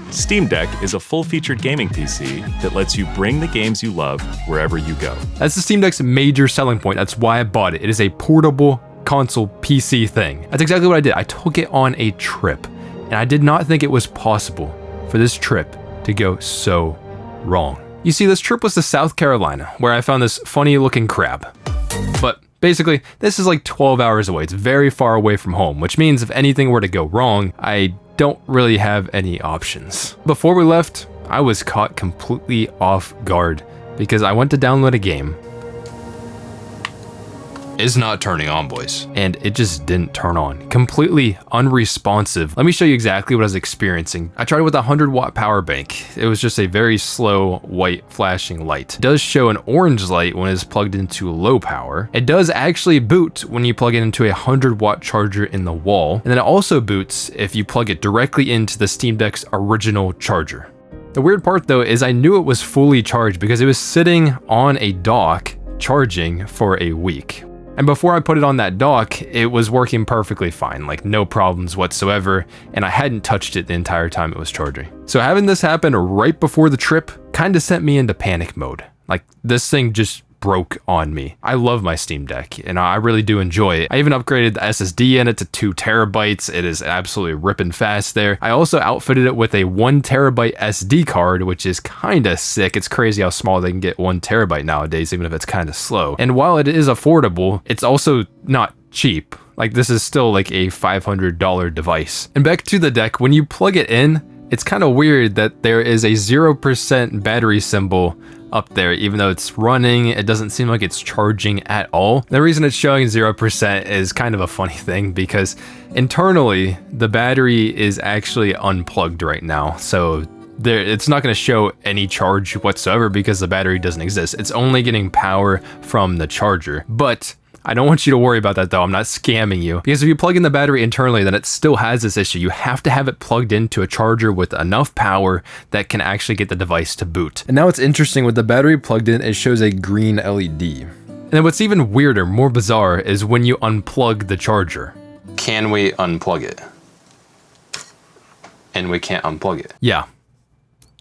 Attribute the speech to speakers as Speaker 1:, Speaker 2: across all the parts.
Speaker 1: Steam Deck is a full-featured gaming PC that lets you bring the games you love wherever you go.
Speaker 2: That's the Steam Deck's major selling point. That's why I bought it. It is a portable console PC thing. That's exactly what I did. I took it on a trip, and I did not think it was possible for this trip to go so wrong. You see, this trip was to South Carolina, where I found this funny-looking crab. But basically, this is like 12 hours away. It's very far away from home, which means if anything were to go wrong, I don't really have any options. Before we left, I was caught completely off guard because I went to download a game. It's not turning on, boys. And it just didn't turn on. Completely unresponsive. Let me show you exactly what I was experiencing. I tried it with a 100-watt power bank. It was just a very slow white flashing light. It does show an orange light when it's plugged into low power. It does actually boot when you plug it into a 100-watt charger in the wall. And then it also boots if you plug it directly into the Steam Deck's original charger. The weird part though is I knew it was fully charged because it was sitting on a dock charging for a week. And before I put it on that dock, it was working perfectly fine, like no problems whatsoever, and I hadn't touched it the entire time it was charging. So having this happen right before the trip kind of sent me into panic mode. Like, this thing just broke on me. I love my Steam Deck, and I really do enjoy it. I even upgraded the SSD in it to 2 terabytes. It is absolutely ripping fast there. I also outfitted it with a 1 terabyte SD card, which is kind of sick. It's crazy how small they can get 1 terabyte nowadays, even if it's kind of slow. And while it is affordable, it's also not cheap. Like, this is still like a $500 device. And back to the deck, when you plug it in, it's kind of weird that there is a 0% battery symbol up there. Even though it's running, it doesn't seem like it's charging at all. The reason it's showing 0% is kind of a funny thing because internally the battery is actually unplugged right now. So it's not going to show any charge whatsoever because the battery doesn't exist. It's only getting power from the charger. But I don't want you to worry about that though. I'm not scamming you. Because if you plug in the battery internally, then it still has this issue. You have to have it plugged into a charger with enough power that can actually get the device to boot. And now it's interesting, with the battery plugged in, it shows a green LED. And then what's even weirder, more bizarre, is when you unplug the charger. Can we unplug it? And we can't unplug it. Yeah,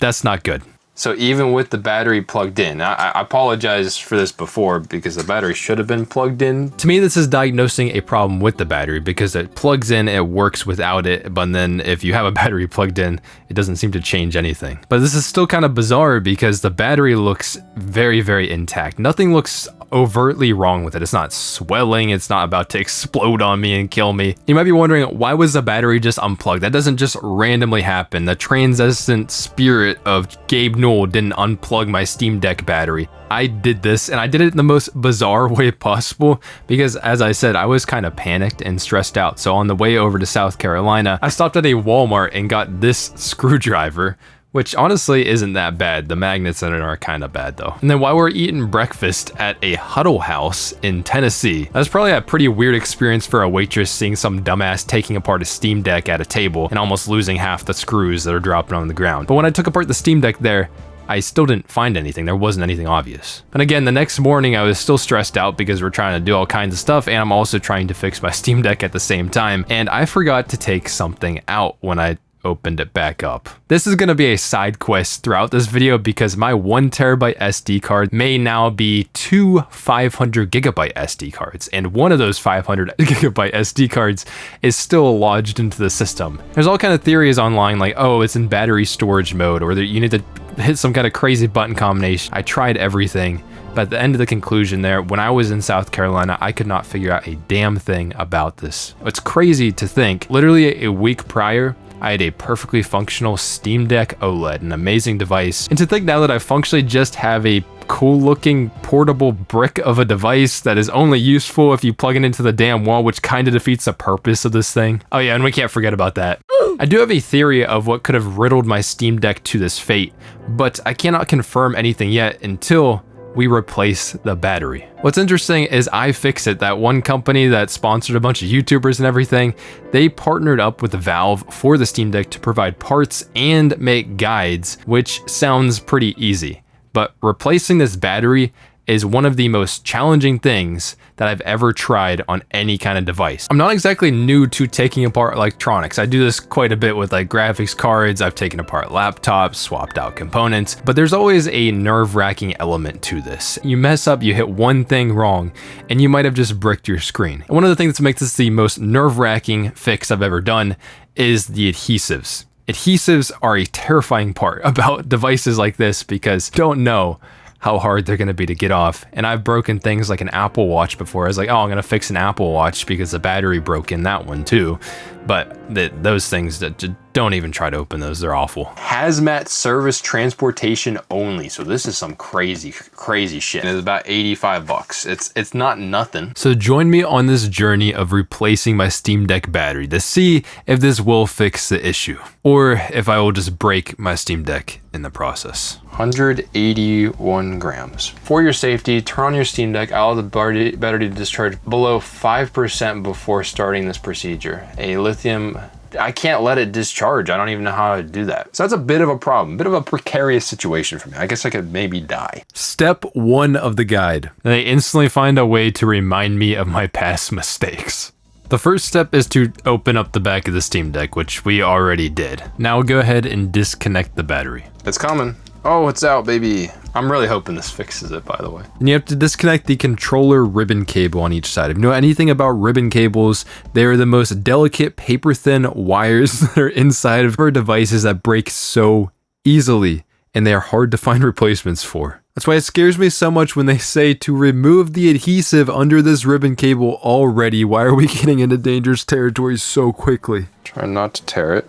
Speaker 2: that's not good. So even with the battery plugged in, I apologize for this before because the battery should have been plugged in. To me, this is diagnosing a problem with the battery because it plugs in, it works without it, but then if you have a battery plugged in, it doesn't seem to change anything. But this is still kind of bizarre because the battery looks very, very intact. Nothing looks overtly wrong with it. It's not swelling, it's not about to explode on me and kill me. You might be wondering, why was the battery just unplugged? That doesn't just randomly happen. The transcendent spirit of Gabe Newell didn't unplug my Steam Deck battery. I did this, and I did it in the most bizarre way possible because, as I said, I was kind of panicked and stressed out. So on the way over to South Carolina, I stopped at a Walmart and got this screwdriver, which honestly isn't that bad. The magnets in it are kind of bad though. And then while we're eating breakfast at a Huddle House in Tennessee, that's probably a pretty weird experience for a waitress, seeing some dumbass taking apart a Steam Deck at a table and almost losing half the screws that are dropping on the ground. But when I took apart the Steam Deck there, I still didn't find anything. There wasn't anything obvious. And again, the next morning I was still stressed out because we're trying to do all kinds of stuff, and I'm also trying to fix my Steam Deck at the same time. And I forgot to take something out when I opened it back up. This is going to be a side quest throughout this video because my 1 terabyte SD card may now be 2 500 gigabyte SD cards, and one of those 500 gigabyte SD cards is still lodged into the system. There's all kind of theories online like, oh, it's in battery storage mode, or that you need to hit some kind of crazy button combination. I tried everything, but at the end of the conclusion there, when I was in South Carolina, I could not figure out a damn thing about this. It's crazy to think, literally a week prior, I had a perfectly functional Steam Deck OLED, an amazing device. And to think now that I functionally just have a cool looking portable brick of a device that is only useful if you plug it into the damn wall, which kind of defeats the purpose of this thing. Oh yeah, and we can't forget about that. I do have a theory of what could have riddled my Steam Deck to this fate, but I cannot confirm anything yet until we replace the battery. What's interesting is iFixit, that one company that sponsored a bunch of YouTubers and everything, they partnered up with Valve for the Steam Deck to provide parts and make guides, which sounds pretty easy. But replacing this battery is one of the most challenging things that I've ever tried on any kind of device. I'm not exactly new to taking apart electronics. I do this quite a bit with like graphics cards. I've taken apart laptops, swapped out components, but there's always a nerve-wracking element to this. You mess up, you hit one thing wrong, and you might have just bricked your screen. And one of the things that makes this the most nerve-wracking fix I've ever done is the adhesives. Adhesives are a terrifying part about devices like this because you don't know how hard they're going to be to get off. And I've broken things like an Apple Watch before. I was like, oh, I'm going to fix an Apple Watch because the battery broke in that one too. But those things, that don't even try to open those. They're awful. Hazmat service transportation only. So this is some crazy shit. And it's about 85 bucks. It's not nothing. So join me on this journey of replacing my Steam Deck battery to see if this will fix the issue or if I will just break my Steam Deck in the process. 181 grams. For your safety, turn on your Steam Deck, allow the battery to discharge below 5% before starting this procedure. A lithium, I can't let it discharge. I don't even know how to do that. So that's a bit of a problem, a bit of a precarious situation for me. I guess I could maybe die. Step 1 of the guide. And they instantly find a way to remind me of my past mistakes. The first step is to open up the back of the Steam Deck, which we already did. Now go ahead and disconnect the battery. It's coming. Oh, it's out, baby. I'm really hoping this fixes it, by the way. And you have to disconnect the controller ribbon cable on each side. If you know anything about ribbon cables, they are the most delicate paper-thin wires that are inside of our devices that break so easily, and they are hard to find replacements for. That's why it scares me so much when they say to remove the adhesive under this ribbon cable already. Why are we getting into dangerous territory so quickly? Try not to tear it.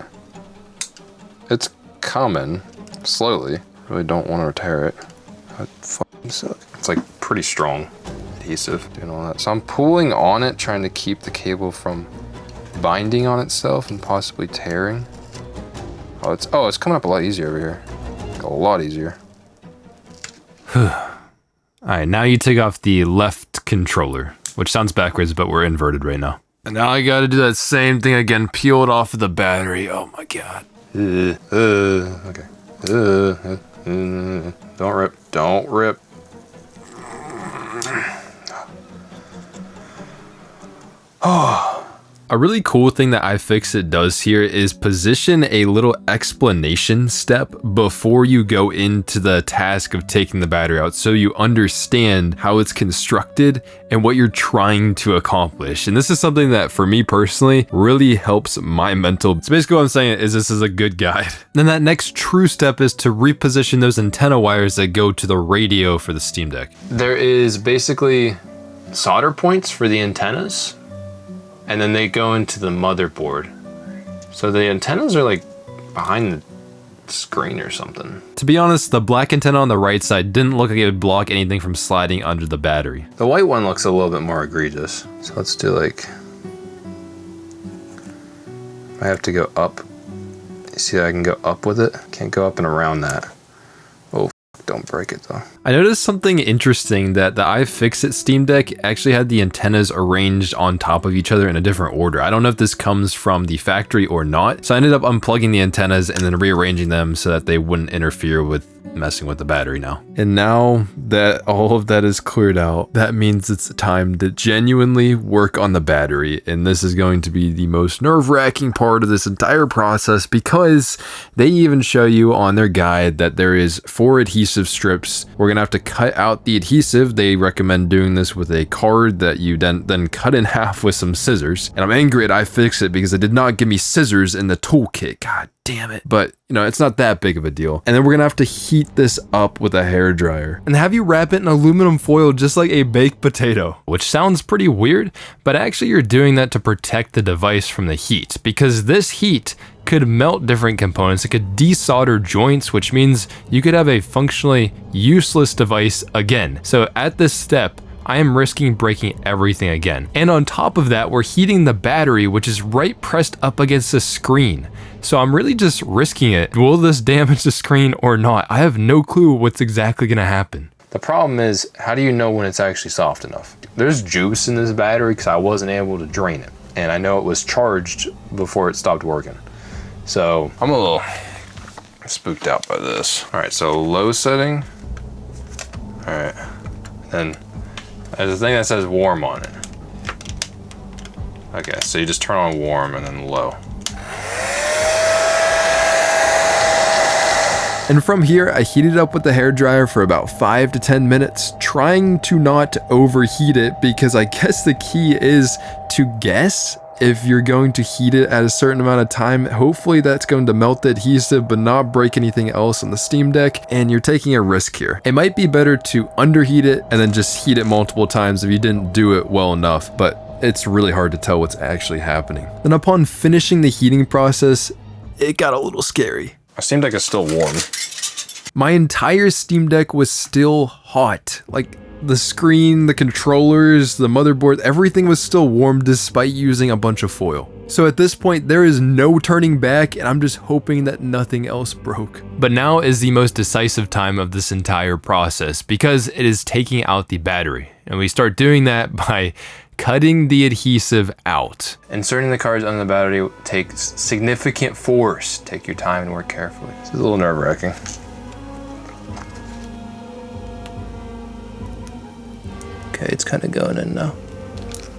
Speaker 2: It's coming slowly. Really don't want to tear it. That fucking sucks. It's like pretty strong adhesive doing all that. So I'm pulling on it, trying to keep the cable from binding on itself and possibly tearing. Oh, it's coming up a lot easier over here. Like a lot easier. Alright, now you take off the left controller, which sounds backwards, but we're inverted right now. And now I gotta do that same thing again, peel it off of the battery. Oh my god. Okay. Don't rip. Oh. A really cool thing that iFixit does here is position a little explanation step before you go into the task of taking the battery out so you understand how it's constructed and what you're trying to accomplish. And this is something that for me personally really helps my mental. So basically what I'm saying is this is a good guide. Then that next true step is to reposition those antenna wires that go to the radio for the Steam Deck. There is basically solder points for the antennas, and then they go into the motherboard. So the antennas are like behind the screen or something. To be honest, the black antenna on the right side didn't look like it would block anything from sliding under the battery. The white one looks a little bit more egregious. So let's do like, I have to go up. You see I can go up with it? Can't go up and around that. Oh, don't break it though. I noticed something interesting, that the iFixit Steam Deck actually had the antennas arranged on top of each other in a different order. I don't know if this comes from the factory or not. So I ended up unplugging the antennas and then rearranging them so that they wouldn't interfere with messing with the battery now. And now that all of that is cleared out, that means it's time to genuinely work on the battery. And this is going to be the most nerve-wracking part of this entire process, because they even show you on their guide that there is 4 adhesive strips. We're gonna have to cut out the adhesive. They recommend doing this with a card that you then cut in half with some scissors. And I'm angry at iFixit because they did not give me scissors in the toolkit. God damn it. But you know, it's not that big of a deal. And then we're gonna have to heat this up with a hairdryer and have you wrap it in aluminum foil just like a baked potato, which sounds pretty weird, but actually you're doing that to protect the device from the heat, because this heat could melt different components. It could desolder joints, which means you could have a functionally useless device again. So at this step, I am risking breaking everything again. And on top of that, we're heating the battery, which is right pressed up against the screen. So I'm really just risking it. Will this damage the screen or not? I have no clue what's exactly gonna happen. The problem is, how do you know when it's actually soft enough? There's juice in this battery because I wasn't able to drain it. And I know it was charged before it stopped working. So I'm a little spooked out by this. All right, so low setting. All right. And there's a thing that says warm on it. Okay, so you just turn on warm and then low.
Speaker 3: And from here, I heated up with the hairdryer for about 5 to 10 minutes, trying to not overheat it, because I guess the key is to guess if you're going to heat it at a certain amount of time. Hopefully that's going to melt the adhesive but not break anything else on the Steam Deck, and you're taking a risk here. It might be better to underheat it and then just heat it multiple times if you didn't do it well enough, but it's really hard to tell what's actually happening. Then upon finishing the heating process, it got a little scary.
Speaker 2: My Steam Deck is still warm.
Speaker 3: My entire Steam Deck was still hot. Like, the screen, the controllers, the motherboard, everything was still warm despite using a bunch of foil. So at this point, there is no turning back, and I'm just hoping that nothing else broke.
Speaker 2: But now is the most decisive time of this entire process, because it is taking out the battery. And we start doing that by cutting the adhesive out. Inserting the cards on the battery takes significant force. Take your time and work carefully. This is a little nerve-wracking. Okay, it's kind of going in now.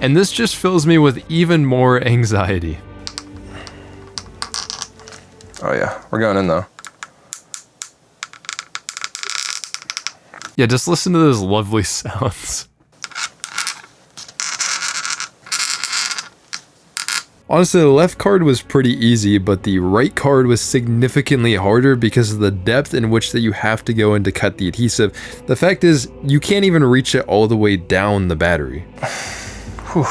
Speaker 2: And this just fills me with even more anxiety. Oh yeah, we're going in though. Yeah, just listen to those lovely sounds.
Speaker 3: Honestly, the left card was pretty easy, but the right card was significantly harder because of the depth in which that you have to go in to cut the adhesive. The fact is, you can't even reach it all the way down the battery.
Speaker 2: Whew.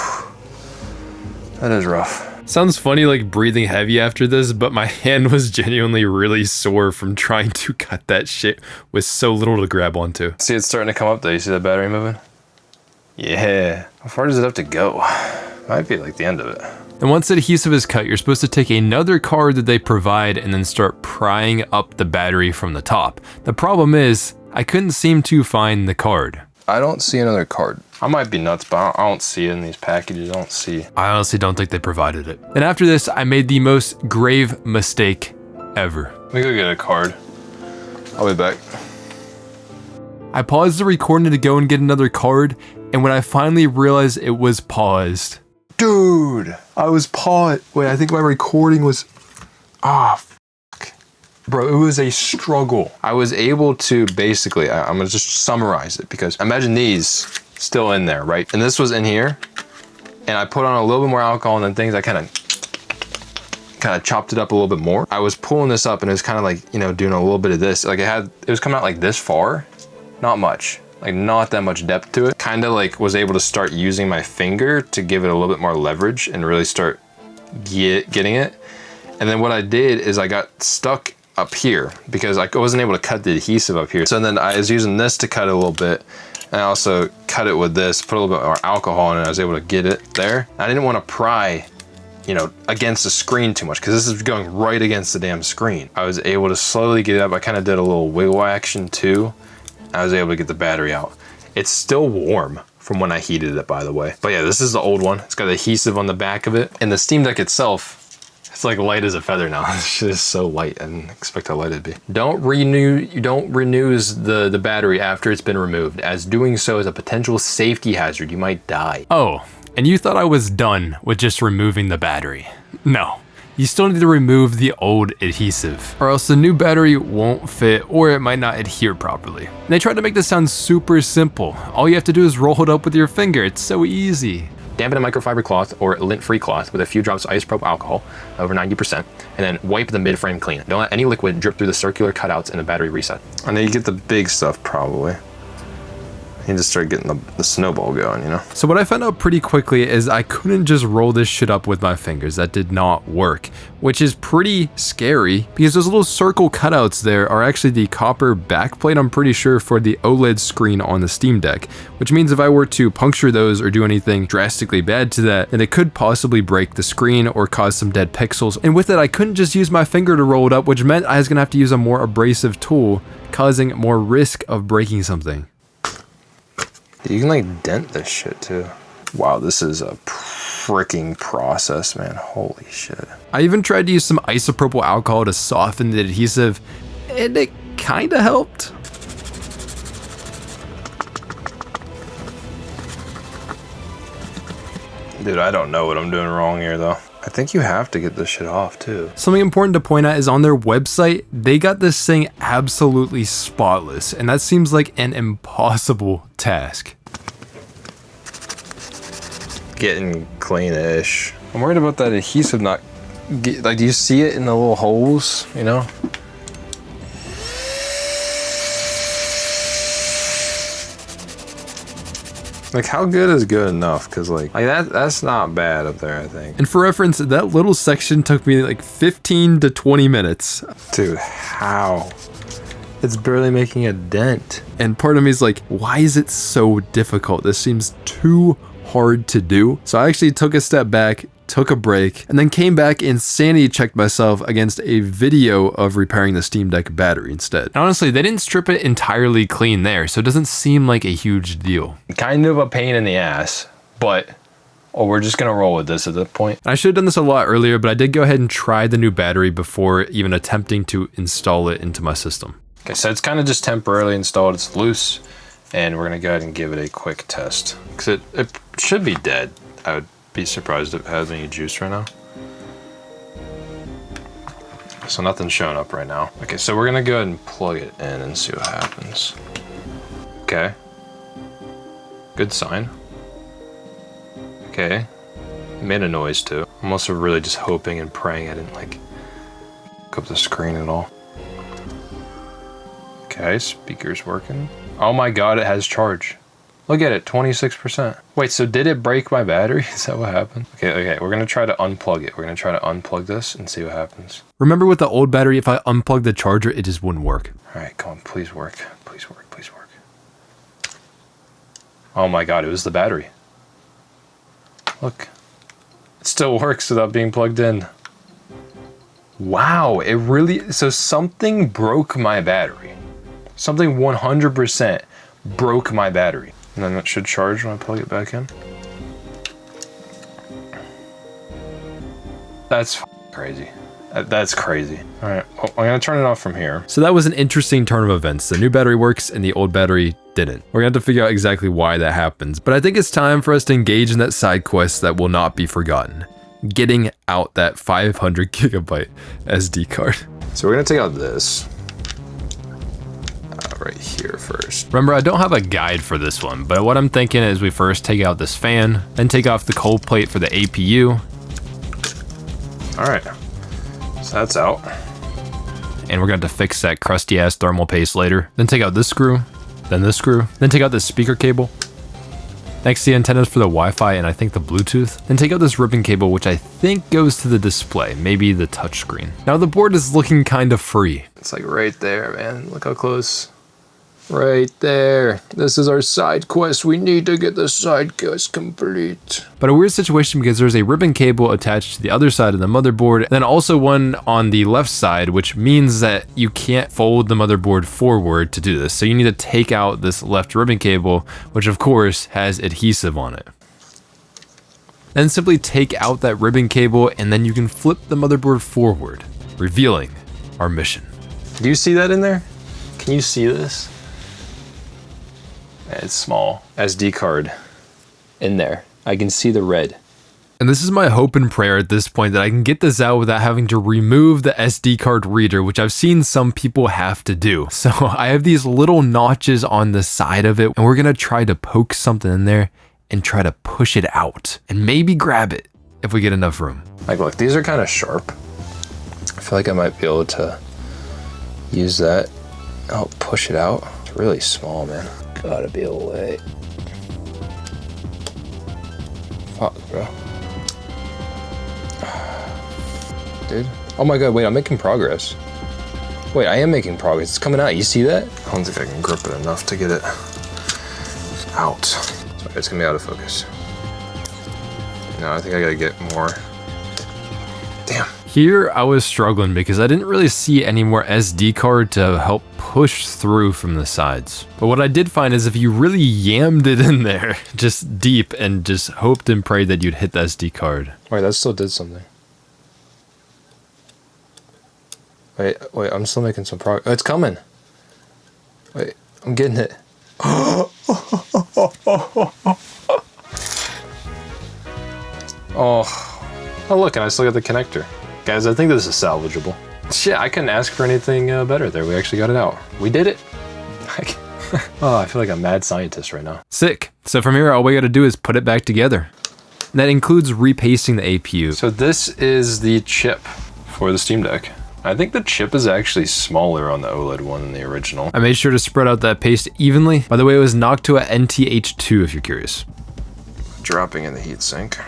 Speaker 2: That is rough.
Speaker 3: Sounds funny like breathing heavy after this, but my hand was genuinely really sore from trying to cut that shit with so little to grab onto.
Speaker 2: See, it's starting to come up though. You see the battery moving? Yeah. How far does it have to go? Might be like the end of it.
Speaker 3: And once the adhesive is cut, you're supposed to take another card that they provide and then start prying up the battery from the top. The problem is, I couldn't seem to find the card.
Speaker 2: I don't see another card. I might be nuts, but I don't see it in these packages. I don't see.
Speaker 3: I honestly don't think they provided it. And after this, I made the most grave mistake ever.
Speaker 2: Let me go get a card. I'll be back.
Speaker 3: I paused the recording to go and get another card, and when I finally realized it was paused.
Speaker 2: Dude, I was paused. Wait, I think my recording was... fuck. Bro, it was a struggle. I was able to basically, I'm gonna just summarize it, because imagine these still in there, right? And this was in here, and I put on a little bit more alcohol and then things, I kind of chopped it up a little bit more. I was pulling this up and it was kind of like, you know, doing a little bit of this. Like it was coming out like this far, not much. Like not that much depth to it. Kind of like was able to start using my finger to give it a little bit more leverage and really start getting it. And then what I did is I got stuck up here because I wasn't able to cut the adhesive up here. So then I was using this to cut it a little bit. And I also cut it with this, put a little bit more alcohol in it. I was able to get it there. I didn't want to pry, you know, against the screen too much because this is going right against the damn screen. I was able to slowly get it up. I kind of did a little wiggle action too. I was able to get the battery out. It's still warm from when I heated it, by the way. But yeah, this is the old one. It's got adhesive on the back of it. And the Steam Deck itself, it's like light as a feather now. This shit is so light. I didn't expect how light it'd be. You don't renew the battery after it's been removed, as doing so is a potential safety hazard. You might die.
Speaker 3: Oh, and you thought I was done with just removing the battery. No. You still need to remove the old adhesive, or else the new battery won't fit, or it might not adhere properly. And they tried to make this sound super simple. All you have to do is roll it up with your finger. It's so easy.
Speaker 2: Dampen a microfiber cloth or lint-free cloth with a few drops of isopropyl alcohol, over 90%, and then wipe the mid-frame clean. Don't let any liquid drip through the circular cutouts in the battery reset. And then you get the big stuff probably. You just start getting the snowball going, you know?
Speaker 3: So what I found out pretty quickly is I couldn't just roll this shit up with my fingers. That did not work, which is pretty scary because those little circle cutouts there are actually the copper backplate, I'm pretty sure, for the OLED screen on the Steam Deck, which means if I were to puncture those or do anything drastically bad to that, then it could possibly break the screen or cause some dead pixels. And with it, I couldn't just use my finger to roll it up, which meant I was gonna have to use a more abrasive tool, causing more risk of breaking something.
Speaker 2: You can like dent this shit too. Wow, this is a freaking process, man. Holy shit.
Speaker 3: I even tried to use some isopropyl alcohol to soften the adhesive, and it kinda helped.
Speaker 2: Dude, I don't know what I'm doing wrong here though. I think you have to get this shit off too.
Speaker 3: Something important to point out is on their website, they got this thing absolutely spotless, and that seems like an impossible task.
Speaker 2: Getting clean-ish. I'm worried about that adhesive not like, do you see it in the little holes, you know? Like, how good is good enough? Because, like that's not bad up there, I think.
Speaker 3: And for reference, that little section took me like 15 to 20 minutes.
Speaker 2: Dude, how? It's barely making a dent.
Speaker 3: And part of me is like, why is it so difficult? This seems too hard to do. So I actually took a step back, took a break, and then came back and sanity checked myself against a video of repairing the Steam Deck battery instead. And honestly, they didn't strip it entirely clean there, so it doesn't seem like a huge deal.
Speaker 2: Kind of a pain in the ass, but we're just gonna roll with this at this point.
Speaker 3: I should have done this a lot earlier, but I did go ahead and try the new battery before even attempting to install it into my system.
Speaker 2: Okay, so it's kind of just temporarily installed, it's loose, and we're gonna go ahead and give it a quick test. Because it should be dead. I would be surprised if it has any juice right now. So nothing's showing up right now. Okay, so we're gonna go ahead and plug it in and see what happens. Okay. Good sign. Okay. It made a noise too. I'm also really just hoping and praying I didn't like hook up the screen at all. Okay, speaker's working. Oh my god, it has charge. Look at it, 26%. Wait, so did it break my battery? Is that what happened? Okay, we're gonna try to unplug it. We're gonna try to unplug this and see what happens.
Speaker 3: Remember with the old battery, if I unplugged the charger, it just wouldn't work.
Speaker 2: All right, come on, please work. Please work, please work. Oh my god, it was the battery. Look, it still works without being plugged in. Wow, it really, so something broke my battery. Something 100% broke my battery. And then it should charge when I plug it back in. That's crazy. That's crazy. All right, well, I'm gonna turn it off from here.
Speaker 3: So that was an interesting turn of events. The new battery works and the old battery didn't. We're gonna have to figure out exactly why that happens, but I think it's time for us to engage in that side quest that will not be forgotten. Getting out that 500 gigabyte SD card.
Speaker 2: So we're gonna take out this. Right here first.
Speaker 3: Remember, I don't have a guide for this one, but what I'm thinking is we first take out this fan, then take off the cold plate for the APU.
Speaker 2: All right, so that's out.
Speaker 3: And we're going to have to fix that crusty ass thermal paste later. Then take out this screw, then this screw, then take out this speaker cable. Next, the antennas for the Wi-Fi and I think the Bluetooth. Then take out this ribbon cable, which I think goes to the display, maybe the touchscreen. Now the board is looking kind of free.
Speaker 2: It's like right there, man. Look how close. Right there. This is our side quest. We need to get the side quest complete.
Speaker 3: But a weird situation because there's a ribbon cable attached to the other side of the motherboard, and then also one on the left side, which means that you can't fold the motherboard forward to do this. So you need to take out this left ribbon cable, which of course has adhesive on it. Then simply take out that ribbon cable and then you can flip the motherboard forward, revealing our mission.
Speaker 2: Do you see that in there? Can you see this? It's small. SD card in there. I can see the red.
Speaker 3: And this is my hope and prayer at this point that I can get this out without having to remove the SD card reader, which I've seen some people have to do. So I have these little notches on the side of it and we're gonna try to poke something in there and try to push it out and maybe grab it if we get enough room.
Speaker 2: Like, look, these are kind of sharp. I feel like I might be able to use that. Oh, push it out. It's really small, man. Gotta be a way. Fuck, bro. Dude. Oh my god, wait, I'm making progress. Wait, I am making progress. It's coming out. You see that? I don't think I can grip it enough to get it out. Sorry, it's gonna be out of focus. No, I think I gotta get more. Damn.
Speaker 3: Here I was struggling because I didn't really see any more SD card to help push through from the sides. But what I did find is if you really yammed it in there, just deep, and just hoped and prayed that you'd hit the SD card.
Speaker 2: Wait, that still did something. Wait, I'm still making some progress. Oh, it's coming. Wait, I'm getting it. Oh look, and I still got the connector. Guys, I think this is salvageable. Shit, I couldn't ask for anything better there. We actually got it out. We did it. Oh, I feel like a mad scientist right now.
Speaker 3: Sick. So from here, all we gotta do is put it back together. That includes repasting the APU.
Speaker 2: So this is the chip for the Steam Deck. I think the chip is actually smaller on the OLED one than the original.
Speaker 3: I made sure to spread out that paste evenly. By the way, it was Noctua NTH2 if you're curious.
Speaker 2: Dropping in the heatsink.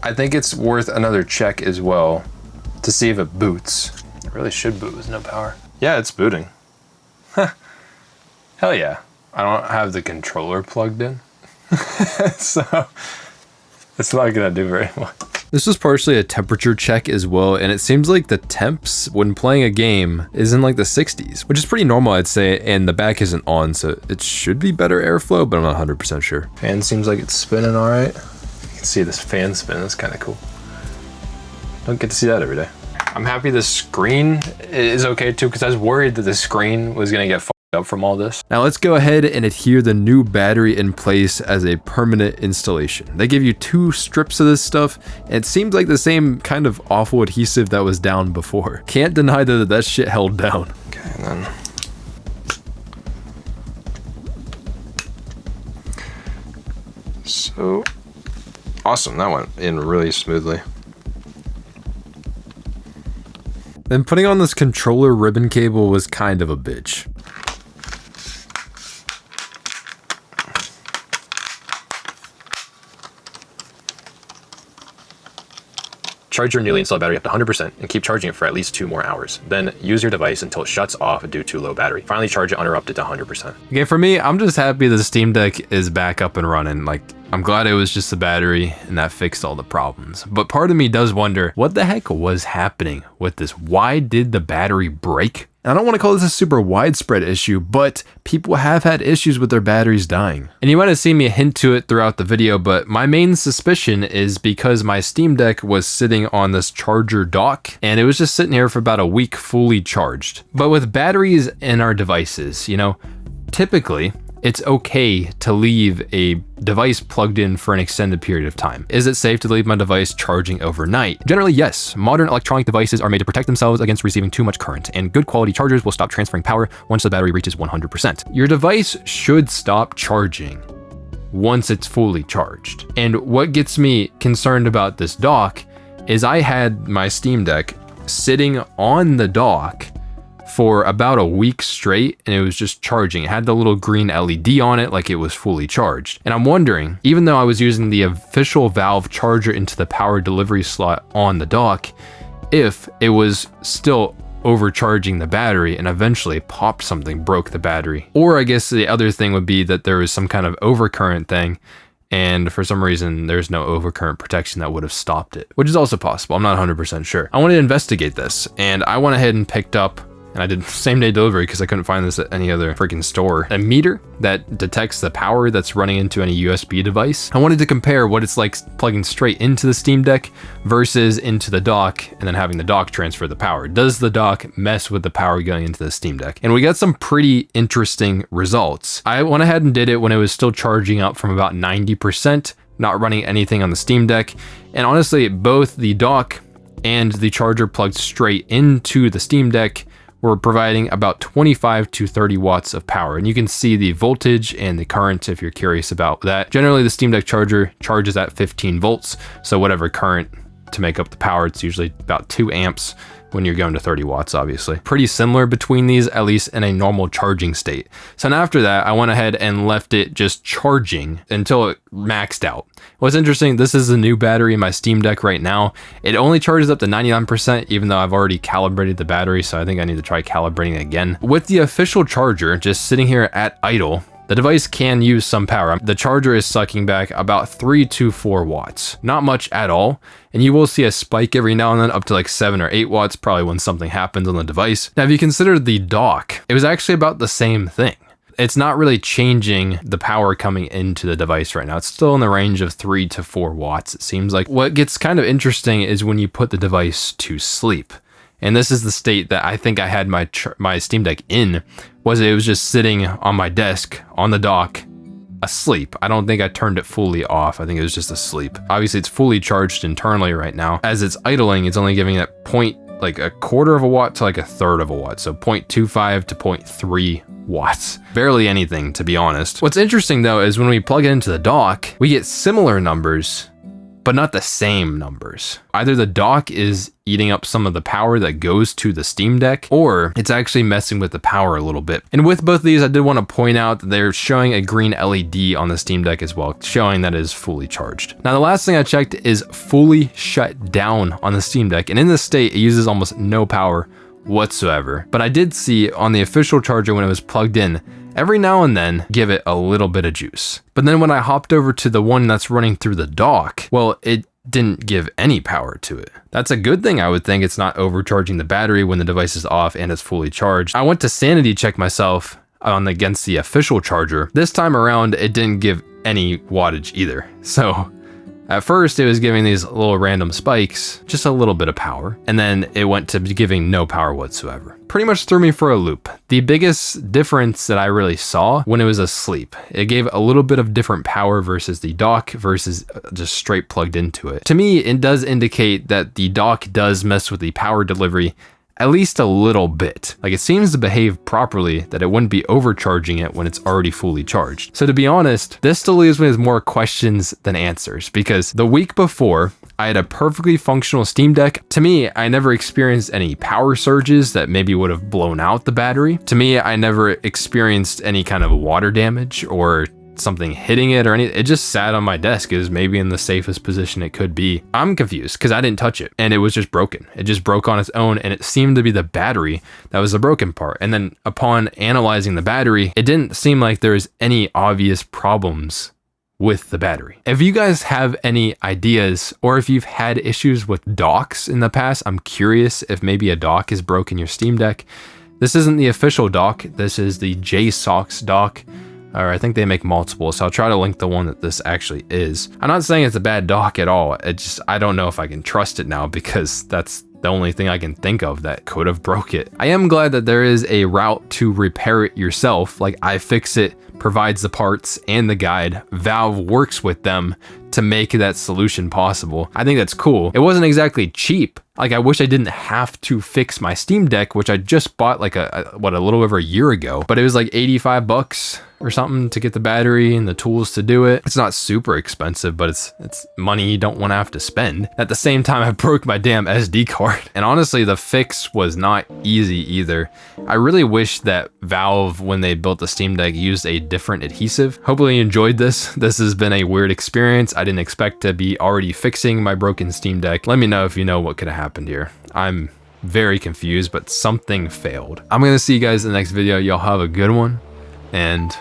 Speaker 2: I think it's worth another check as well to see if it boots. It really should boot with no power. Yeah, it's booting. Huh. Hell yeah. I don't have the controller plugged in, so it's not gonna do very well.
Speaker 3: This was partially a temperature check as well, and it seems like the temps when playing a game is in like the 60s, which is pretty normal, I'd say, and the back isn't on, so it should be better airflow, but I'm not 100% sure.
Speaker 2: Fan seems like it's spinning all right. You can see this fan spin, that's kind of cool. Don't get to see that every day. I'm happy the screen is okay too, because I was worried that the screen was gonna get fucked up from all this.
Speaker 3: Now let's go ahead and adhere the new battery in place as a permanent installation. They give you 2 strips of this stuff, and it seems like the same kind of awful adhesive that was down before. Can't deny that shit held down.
Speaker 2: Okay, and then so awesome, that went in really smoothly.
Speaker 3: Then putting on this controller ribbon cable was kind of a bitch.
Speaker 1: Charge your newly installed battery up to 100% and keep charging it for at least 2 more hours. Then use your device until it shuts off due to low battery. Finally charge it uninterrupted to 100%.
Speaker 3: Okay, for me, I'm just happy the Steam Deck is back up and running. Like, I'm glad it was just the battery and that fixed all the problems. But part of me does wonder, what the heck was happening with this? Why did the battery break? And I don't want to call this a super widespread issue, but people have had issues with their batteries dying. And you might have seen me hint to it throughout the video, but my main suspicion is because my Steam Deck was sitting on this charger dock, and it was just sitting here for about a week fully charged. But with batteries in our devices, you know, typically, it's okay to leave a device plugged in for an extended period of time. Is it safe to leave my device charging overnight? Generally, yes. Modern electronic devices are made to protect themselves against receiving too much current, and good quality chargers will stop transferring power once the battery reaches 100%. Your device should stop charging once it's fully charged. And what gets me concerned about this dock is I had my Steam Deck sitting on the dock for about a week straight, and it was just charging. It had the little green LED on it like it was fully charged. And I'm wondering, even though I was using the official Valve charger into the power delivery slot on the dock, if it was still overcharging the battery and eventually popped something, broke the battery. Or I guess the other thing would be that there was some kind of overcurrent thing, and for some reason there's no overcurrent protection that would have stopped it, which is also possible. I'm not 100% sure. I wanted to investigate this, and I went ahead and picked up, and I did same day delivery because I couldn't find this at any other freaking store, a meter that detects the power that's running into any USB device. I wanted to compare what it's like plugging straight into the Steam Deck versus into the dock and then having the dock transfer the power. Does the dock mess with the power going into the Steam Deck? And we got some pretty interesting results. I went ahead and did it when it was still charging up from about 90%, not running anything on the Steam Deck. And honestly, both the dock and the charger plugged straight into the Steam Deck we're providing about 25 to 30 watts of power. And you can see the voltage and the current if you're curious about that. Generally, the Steam Deck charger charges at 15 volts. So whatever current to make up the power, it's usually about 2 amps when you're going to 30 watts, obviously. Pretty similar between these, at least in a normal charging state. So now after that, I went ahead and left it just charging until it maxed out. What's interesting, this is a new battery in my Steam Deck right now. It only charges up to 99%, even though I've already calibrated the battery, so I think I need to try calibrating it again. With the official charger just sitting here at idle, the device can use some power. The charger is sucking back about 3 to 4 watts. Not much at all. And you will see a spike every now and then up to like 7 or 8 watts, probably when something happens on the device. Now, if you consider the dock, it was actually about the same thing. It's not really changing the power coming into the device right now. It's still in the range of 3 to 4 watts, it seems like. What gets kind of interesting is when you put the device to sleep. And this is the state that I think I had my Steam Deck in, was it was just sitting on my desk on the dock
Speaker 2: asleep. I don't think I turned it fully off. I think it was just asleep. Obviously it's fully charged internally right now. As it's idling, it's only giving it like a quarter of a watt to like a third of a watt. So 0.25 to 0.3 watts. Barely anything, to be honest. What's interesting though is when we plug it into the dock, we get similar numbers, but not the same numbers. Either the dock is eating up some of the power that goes to the Steam Deck, or it's actually messing with the power a little bit. And with both of these, I did want to point out that they're showing a green LED on the Steam Deck as well, showing that it is fully charged. Now, the last thing I checked is fully shut down on the Steam Deck, and in this state, it uses almost no power whatsoever. But I did see on the official charger when it was plugged in, every now and then give it a little bit of juice. But then when I hopped over to the one that's running through the dock, well, it didn't give any power to it. That's a good thing, I would think. It's not overcharging the battery when the device is off and it's fully charged. I went to sanity check myself against the official charger. This time around, it didn't give any wattage either. So at first it was giving these little random spikes, just a little bit of power, and then it went to giving no power whatsoever. Pretty much threw me for a loop. The biggest difference that I really saw when it was asleep, it gave a little bit of different power versus the dock versus just straight plugged into it. To me, it does indicate that the dock does mess with the power delivery at least a little bit. Like, it seems to behave properly, that it wouldn't be overcharging it when it's already fully charged. So to be honest, this still leaves me with more questions than answers, because the week before, I had a perfectly functional Steam Deck. To me, I never experienced any power surges that maybe would have blown out the battery. To me, I never experienced any kind of water damage or something hitting it or anything. It just sat on my desk. It was maybe in the safest position it could be. I'm confused because I didn't touch it and it was just broken. It just broke on its own, and it seemed to be the battery that was the broken part. And then upon analyzing the battery, it didn't seem like there was any obvious problems with the battery. If you guys have any ideas, or if you've had issues with docks in the past, I'm curious if maybe a dock is broken your Steam Deck. This isn't the official dock. This is the JSOX dock. Or I think they make multiple, so I'll try to link the one that this actually is. I'm not saying it's a bad dock at all. I don't know if I can trust it now, because that's the only thing I can think of that could have broke it. I am glad that there is a route to repair it yourself. Like, iFixit provides the parts and the guide. Valve works with them to make that solution possible. I think that's cool. It wasn't exactly cheap. Like, I wish I didn't have to fix my Steam Deck, which I just bought like a little over a year ago, but it was like 85 bucks or something to get the battery and the tools to do it. It's not super expensive, but it's money you don't want to have to spend. At the same time, I broke my damn SD card. And honestly, the fix was not easy either. I really wish that Valve, when they built the Steam Deck, used a different adhesive. Hopefully you enjoyed this. This has been a weird experience. I didn't expect to be already fixing my broken Steam Deck. Let me know if you know what could have happened here. I'm very confused, but something failed. I'm gonna see you guys in the next video. Y'all have a good one, and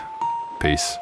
Speaker 2: peace.